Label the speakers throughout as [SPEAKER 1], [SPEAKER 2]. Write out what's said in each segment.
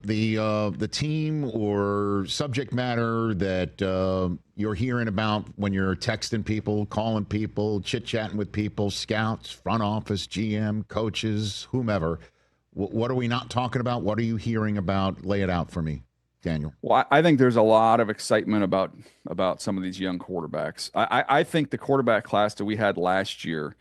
[SPEAKER 1] The team or subject matter that you're hearing about when you're texting people, calling people, chit-chatting with people, scouts, front office, GM, coaches, whomever. What are we not talking about? What are you hearing about? Lay it out for me, Daniel.
[SPEAKER 2] Well, I think there's a lot of excitement about some of these young quarterbacks. I think the quarterback class that we had last year,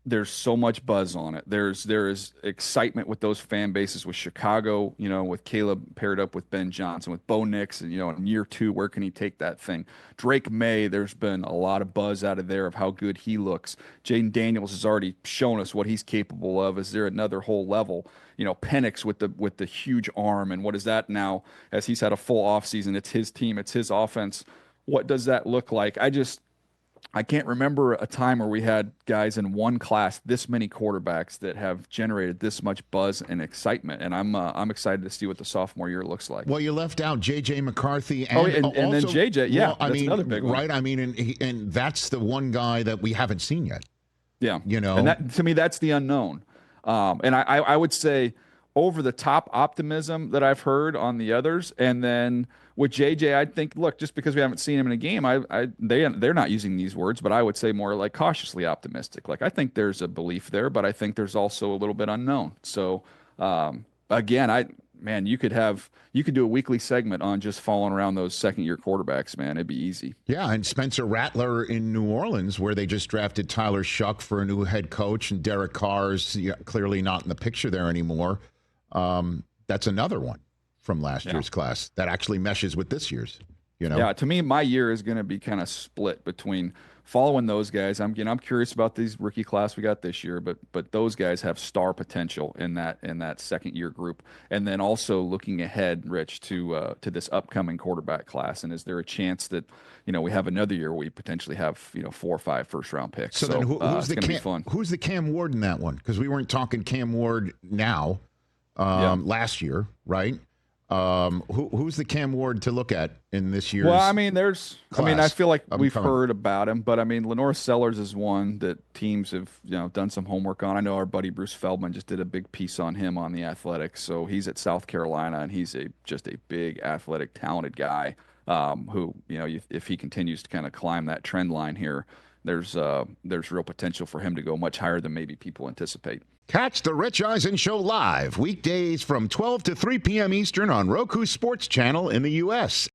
[SPEAKER 2] there's so much buzz on it. There is excitement with those fan bases with Chicago, with Caleb paired up with Ben Johnson, with Bo Nix, and in year 2, where can he take that thing? Drake May, there's been a lot of buzz out of there of how good he looks. Jaden Daniels has already shown us what he's capable of. Is there another whole level? Penix with the huge arm, and what is that now as he's had a full offseason? It's his team, it's his offense. What does that look like? I can't remember a time where we had guys in one class, this many quarterbacks that have generated this much buzz and excitement, and I'm excited to see what the sophomore year looks like.
[SPEAKER 1] Well, you left out J.J. McCarthy,
[SPEAKER 2] and then J.J. Yeah,
[SPEAKER 1] well,
[SPEAKER 2] that's another big one,
[SPEAKER 1] right? I mean, and that's the one guy that we haven't seen yet.
[SPEAKER 2] Yeah, and that, to me, that's the unknown. And I would say over the top optimism that I've heard on the others, and then with JJ, I think, look, just because we haven't seen him in a game, they're not using these words, but I would say more like cautiously optimistic. Like, I think there's a belief there, but I think there's also a little bit unknown. So again, you could do a weekly segment on just following around those second-year quarterbacks, man. It'd be easy.
[SPEAKER 1] Yeah, and Spencer Rattler in New Orleans, where they just drafted Tyler Shuck for a new head coach, and Derek Carr's clearly not in the picture there anymore. That's another one from last year's class that actually meshes with this year's.
[SPEAKER 2] Yeah, to me, my year is going to be kind of split between following those guys. I'm curious about these rookie class we got this year, but those guys have star potential in that second year group, and then also looking ahead, Rich, to this upcoming quarterback class. And is there a chance that we have another year where we potentially have 4 or 5 first round picks?
[SPEAKER 1] So then who's the Cam Ward in that one? Because we weren't talking Cam Ward now last year, right? Who's the Cam Ward to look at in this year's
[SPEAKER 2] Well, I mean, I feel like we've heard about him, but I mean, Lenore Sellers is one that teams have, done some homework on. I know our buddy Bruce Feldman just did a big piece on him on The Athletic. So he's at South Carolina, and he's just a big athletic, talented guy, who, if he continues to kind of climb that trend line here, there's real potential for him to go much higher than maybe people anticipate.
[SPEAKER 1] Catch the Rich Eisen Show live weekdays from 12 to 3 p.m. Eastern on Roku Sports Channel in the U.S.